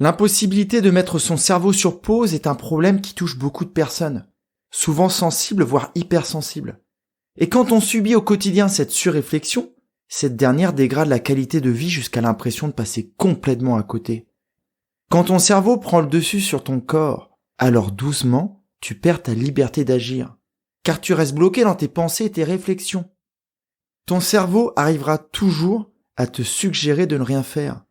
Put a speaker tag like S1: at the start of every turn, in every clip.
S1: L'impossibilité de mettre son cerveau sur pause est un problème qui touche beaucoup de personnes, souvent sensibles, voire hypersensibles. Et quand on subit au quotidien cette surréflexion, cette dernière dégrade la qualité de vie jusqu'à l'impression de passer complètement à côté. Quand ton cerveau prend le dessus sur ton corps, alors doucement, tu perds ta liberté d'agir, car tu restes bloqué dans tes pensées et tes réflexions. Ton cerveau arrivera toujours à te suggérer de ne rien faire,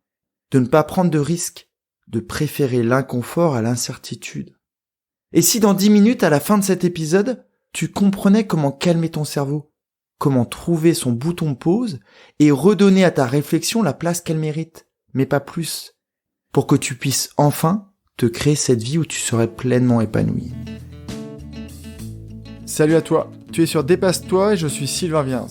S1: de ne pas prendre de risques, de préférer l'inconfort à l'incertitude. Et si dans 10 minutes, à la fin de cet épisode, tu comprenais comment calmer ton cerveau, comment trouver son bouton pause et redonner à ta réflexion la place qu'elle mérite, mais pas plus, pour que tu puisses enfin te créer cette vie où tu serais pleinement épanoui.
S2: Salut à toi, tu es sur Dépasse-toi et je suis Sylvain Viens.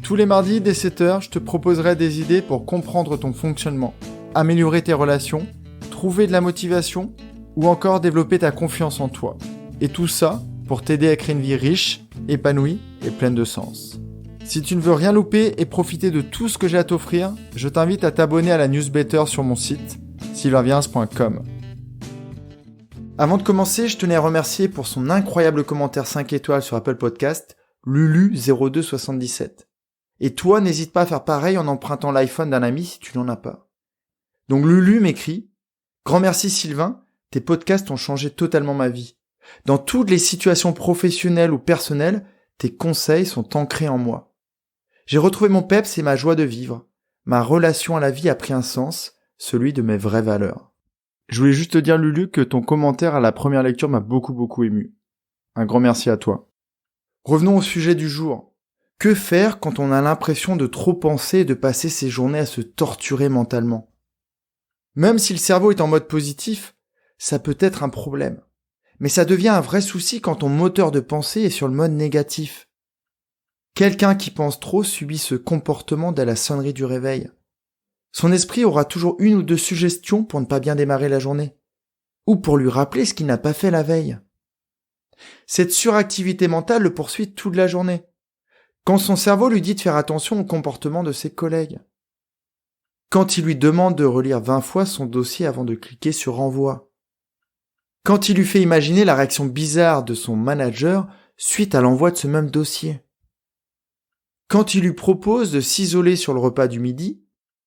S2: Tous les mardis dès 7h, je te proposerai des idées pour comprendre ton fonctionnement, améliorer tes relations, trouver de la motivation ou encore développer ta confiance en toi. Et tout ça pour t'aider à créer une vie riche, épanouie et pleine de sens. Si tu ne veux rien louper et profiter de tout ce que j'ai à t'offrir, je t'invite à t'abonner à la newsletter sur mon site sylvainviens.com.
S1: Avant de commencer, je tenais à remercier pour son incroyable commentaire 5 étoiles sur Apple Podcast, Lulu0277. Et toi, n'hésite pas à faire pareil en empruntant l'iPhone d'un ami si tu n'en as pas. Donc Lulu m'écrit « Grand merci Sylvain, tes podcasts ont changé totalement ma vie. Dans toutes les situations professionnelles ou personnelles, tes conseils sont ancrés en moi. J'ai retrouvé mon peps et ma joie de vivre. Ma relation à la vie a pris un sens, celui de mes vraies valeurs. »
S2: Je voulais juste te dire Lulu que ton commentaire à la première lecture m'a beaucoup ému. Un grand merci à toi.
S1: Revenons au sujet du jour. Que faire quand on a l'impression de trop penser et de passer ses journées à se torturer mentalement ? Même si le cerveau est en mode positif, ça peut être un problème. Mais ça devient un vrai souci quand ton moteur de pensée est sur le mode négatif. Quelqu'un qui pense trop subit ce comportement dès la sonnerie du réveil. Son esprit aura toujours une ou deux suggestions pour ne pas bien démarrer la journée, ou pour lui rappeler ce qu'il n'a pas fait la veille. Cette suractivité mentale le poursuit toute la journée, quand son cerveau lui dit de faire attention au comportement de ses collègues, quand il lui demande de relire 20 fois son dossier avant de cliquer sur renvoi, quand il lui fait imaginer la réaction bizarre de son manager suite à l'envoi de ce même dossier, quand il lui propose de s'isoler sur le repas du midi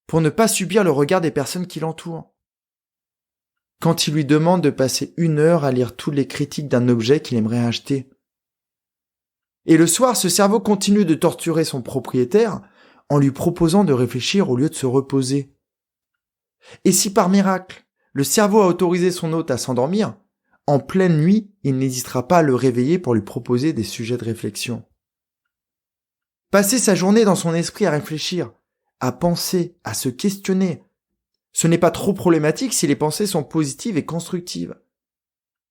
S1: pour ne pas subir le regard des personnes qui l'entourent, quand il lui demande de passer 1 heure à lire toutes les critiques d'un objet qu'il aimerait acheter. Et le soir, ce cerveau continue de torturer son propriétaire en lui proposant de réfléchir au lieu de se reposer. Et si par miracle, le cerveau a autorisé son hôte à s'endormir, en pleine nuit, il n'hésitera pas à le réveiller pour lui proposer des sujets de réflexion. Passer sa journée dans son esprit à réfléchir, à penser, à se questionner, ce n'est pas trop problématique si les pensées sont positives et constructives.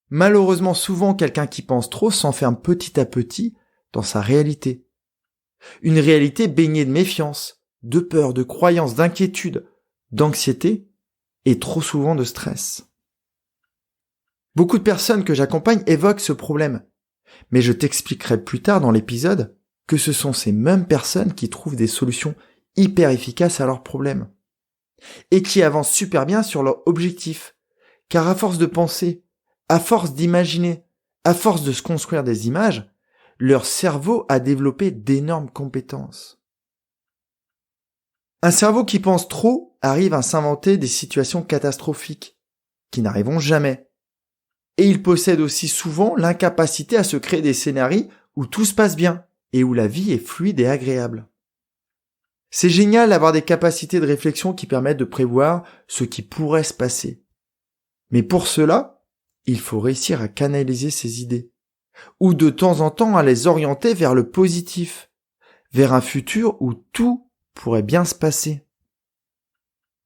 S1: Malheureusement, souvent, quelqu'un qui pense trop s'enferme petit à petit dans sa réalité. Une réalité baignée de méfiance, de peur, de croyances, d'inquiétude, d'anxiété et trop souvent de stress. Beaucoup de personnes que j'accompagne évoquent ce problème, mais je t'expliquerai plus tard dans l'épisode que ce sont ces mêmes personnes qui trouvent des solutions hyper efficaces à leurs problèmes et qui avancent super bien sur leur objectif, car à force de penser, à force d'imaginer, à force de se construire des images, leur cerveau a développé d'énormes compétences. Un cerveau qui pense trop arrive à s'inventer des situations catastrophiques, qui n'arriveront jamais. Et il possède aussi souvent l'incapacité à se créer des scénarios où tout se passe bien et où la vie est fluide et agréable. C'est génial d'avoir des capacités de réflexion qui permettent de prévoir ce qui pourrait se passer. Mais pour cela, il faut réussir à canaliser ses idées, ou de temps en temps à les orienter vers le positif, vers un futur où tout pourrait bien se passer.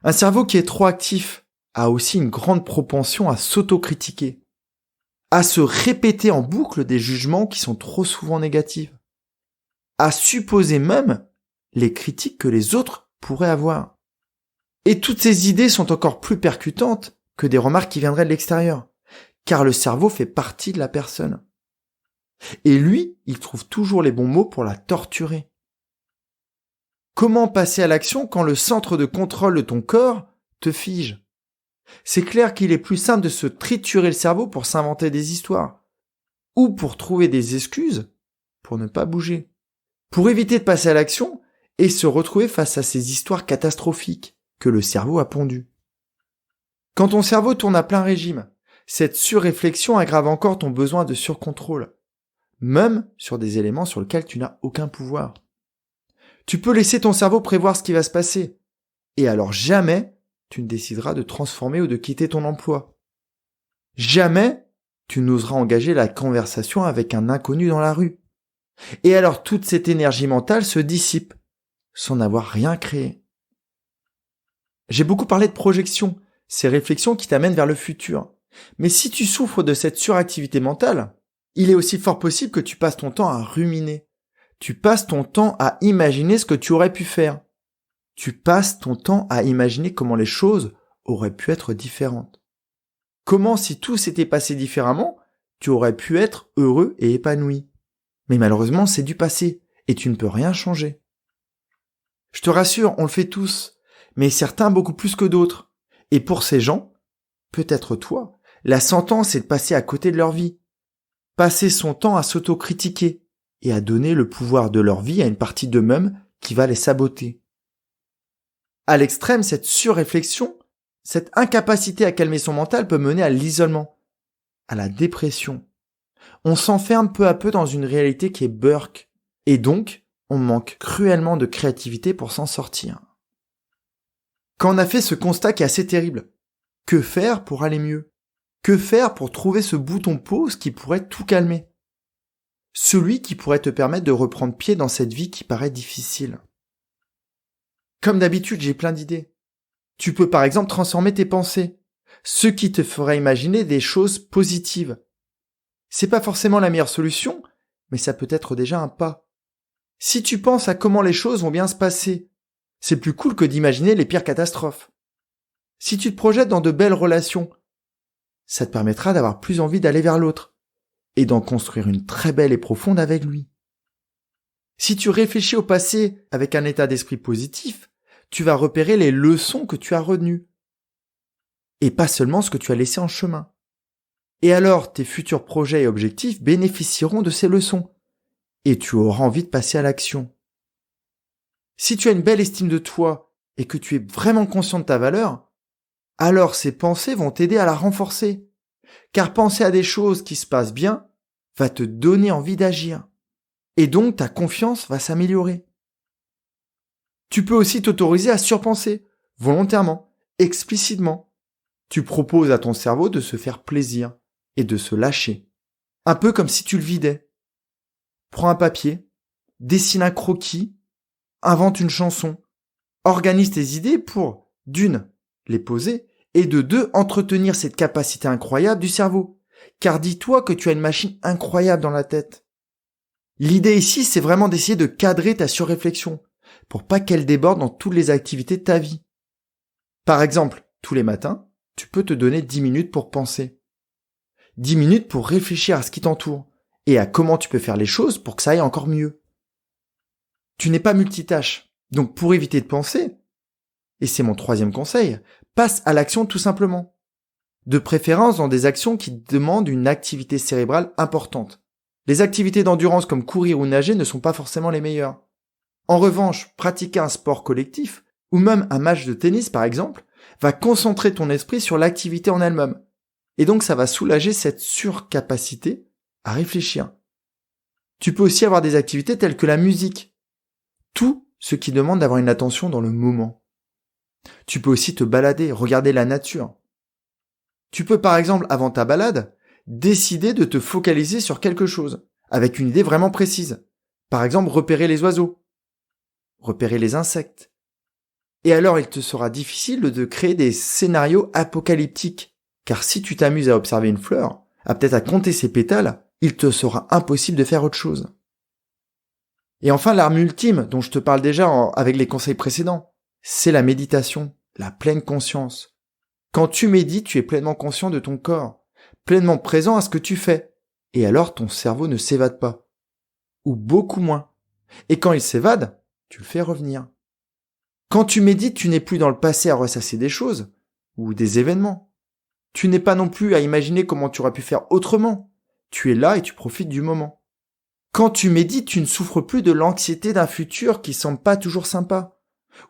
S1: Un cerveau qui est trop actif a aussi une grande propension à s'autocritiquer, à se répéter en boucle des jugements qui sont trop souvent négatifs, à supposer même les critiques que les autres pourraient avoir. Et toutes ces idées sont encore plus percutantes que des remarques qui viendraient de l'extérieur, car le cerveau fait partie de la personne. Et lui, il trouve toujours les bons mots pour la torturer. Comment passer à l'action quand le centre de contrôle de ton corps te fige ? C'est clair qu'il est plus simple de se triturer le cerveau pour s'inventer des histoires, ou pour trouver des excuses pour ne pas bouger, pour éviter de passer à l'action et se retrouver face à ces histoires catastrophiques que le cerveau a pondues. Quand ton cerveau tourne à plein régime, cette surréflexion aggrave encore ton besoin de surcontrôle, même sur des éléments sur lesquels tu n'as aucun pouvoir. Tu peux laisser ton cerveau prévoir ce qui va se passer, et alors jamais tu ne décideras de transformer ou de quitter ton emploi. Jamais tu n'oseras engager la conversation avec un inconnu dans la rue. Et alors toute cette énergie mentale se dissipe, sans n'avoir rien créé. J'ai beaucoup parlé de projection, ces réflexions qui t'amènent vers le futur. Mais si tu souffres de cette suractivité mentale, il est aussi fort possible que tu passes ton temps à ruminer. Tu passes ton temps à imaginer ce que tu aurais pu faire. Tu passes ton temps à imaginer comment les choses auraient pu être différentes. Comment, si tout s'était passé différemment, tu aurais pu être heureux et épanoui. Mais malheureusement, c'est du passé et tu ne peux rien changer. Je te rassure, on le fait tous, mais certains beaucoup plus que d'autres. Et pour ces gens, peut-être toi, la sentence est de passer à côté de leur vie. Passer son temps à s'autocritiquer et à donner le pouvoir de leur vie à une partie d'eux-mêmes qui va les saboter. À l'extrême, cette surréflexion, cette incapacité à calmer son mental peut mener à l'isolement, à la dépression. On s'enferme peu à peu dans une réalité qui est burk, et donc on manque cruellement de créativité pour s'en sortir. Quand on a fait ce constat qui est assez terrible, que faire pour aller mieux? Que faire pour trouver ce bouton pause qui pourrait tout calmer? Celui qui pourrait te permettre de reprendre pied dans cette vie qui paraît difficile. Comme d'habitude, j'ai plein d'idées. Tu peux par exemple transformer tes pensées, ce qui te ferait imaginer des choses positives. C'est pas forcément la meilleure solution, mais ça peut être déjà un pas. Si tu penses à comment les choses vont bien se passer, c'est plus cool que d'imaginer les pires catastrophes. Si tu te projettes dans de belles relations, ça te permettra d'avoir plus envie d'aller vers l'autre et d'en construire une très belle et profonde avec lui. Si tu réfléchis au passé avec un état d'esprit positif, tu vas repérer les leçons que tu as retenues et pas seulement ce que tu as laissé en chemin. Et alors, tes futurs projets et objectifs bénéficieront de ces leçons et tu auras envie de passer à l'action. Si tu as une belle estime de toi et que tu es vraiment conscient de ta valeur, alors ces pensées vont t'aider à la renforcer. Car penser à des choses qui se passent bien va te donner envie d'agir. Et donc ta confiance va s'améliorer. Tu peux aussi t'autoriser à surpenser, volontairement, explicitement. Tu proposes à ton cerveau de se faire plaisir et de se lâcher. Un peu comme si tu le vidais. Prends un papier, dessine un croquis, invente une chanson, organise tes idées pour, d'une, les poser, et de deux, entretenir cette capacité incroyable du cerveau. Car dis-toi que tu as une machine incroyable dans la tête. L'idée ici, c'est vraiment d'essayer de cadrer ta surréflexion, pour pas qu'elle déborde dans toutes les activités de ta vie. Par exemple, tous les matins, tu peux te donner 10 minutes pour penser. 10 minutes pour réfléchir à ce qui t'entoure, et à comment tu peux faire les choses pour que ça aille encore mieux. Tu n'es pas multitâche, donc pour éviter de penser, et c'est mon 3e conseil, passe à l'action tout simplement. De préférence dans des actions qui demandent une activité cérébrale importante. Les activités d'endurance comme courir ou nager ne sont pas forcément les meilleures. En revanche, pratiquer un sport collectif, ou même un match de tennis par exemple, va concentrer ton esprit sur l'activité en elle-même. Et donc ça va soulager cette surcapacité à réfléchir. Tu peux aussi avoir des activités telles que la musique. Tout ce qui demande d'avoir une attention dans le moment. Tu peux aussi te balader, regarder la nature. Tu peux par exemple, avant ta balade, décider de te focaliser sur quelque chose, avec une idée vraiment précise. Par exemple, repérer les oiseaux, repérer les insectes. Et alors, il te sera difficile de créer des scénarios apocalyptiques, car si tu t'amuses à observer une fleur, peut-être à compter ses pétales, il te sera impossible de faire autre chose. Et enfin, l'arme ultime, dont je te parle déjà avec les conseils précédents, c'est la méditation, la pleine conscience. Quand tu médites, tu es pleinement conscient de ton corps, pleinement présent à ce que tu fais, et alors ton cerveau ne s'évade pas, ou beaucoup moins. Et quand il s'évade, tu le fais revenir. Quand tu médites, tu n'es plus dans le passé à ressasser des choses, ou des événements. Tu n'es pas non plus à imaginer comment tu aurais pu faire autrement. Tu es là et tu profites du moment. Quand tu médites, tu ne souffres plus de l'anxiété d'un futur qui semble pas toujours sympa,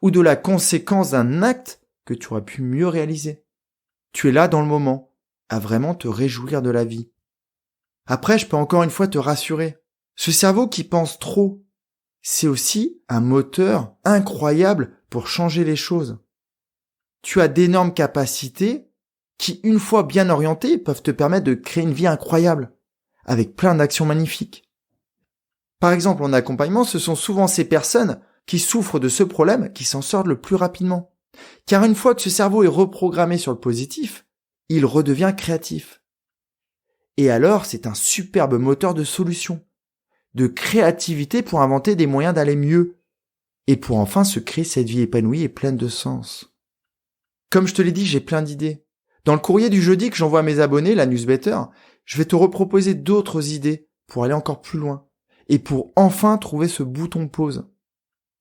S1: ou de la conséquence d'un acte que tu aurais pu mieux réaliser. Tu es là dans le moment, à vraiment te réjouir de la vie. Après, je peux encore une fois te rassurer. Ce cerveau qui pense trop, c'est aussi un moteur incroyable pour changer les choses. Tu as d'énormes capacités qui, une fois bien orientées, peuvent te permettre de créer une vie incroyable, avec plein d'actions magnifiques. Par exemple, en accompagnement, ce sont souvent ces personnes qui souffrent de ce problème qui s'en sortent le plus rapidement. Car une fois que ce cerveau est reprogrammé sur le positif, il redevient créatif. Et alors, c'est un superbe moteur de solution, de créativité pour inventer des moyens d'aller mieux, et pour enfin se créer cette vie épanouie et pleine de sens. Comme je te l'ai dit, j'ai plein d'idées. Dans le courrier du jeudi que j'envoie à mes abonnés, la newsletter, je vais te reproposer d'autres idées pour aller encore plus loin, et pour enfin trouver ce bouton pause.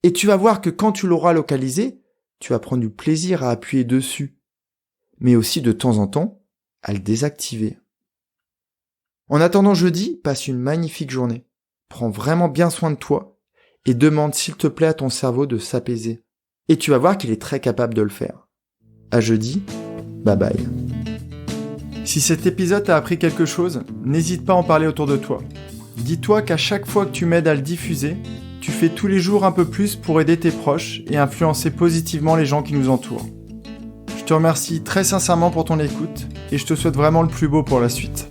S1: Et tu vas voir que quand tu l'auras localisé, tu vas prendre du plaisir à appuyer dessus, mais aussi de temps en temps à le désactiver. En attendant jeudi, passe une magnifique journée. Prends vraiment bien soin de toi et demande s'il te plaît à ton cerveau de s'apaiser. Et tu vas voir qu'il est très capable de le faire. À jeudi, bye bye.
S2: Si cet épisode t'a appris quelque chose, n'hésite pas à en parler autour de toi. Dis-toi qu'à chaque fois que tu m'aides à le diffuser, tu fais tous les jours un peu plus pour aider tes proches et influencer positivement les gens qui nous entourent. Je te remercie très sincèrement pour ton écoute et je te souhaite vraiment le plus beau pour la suite.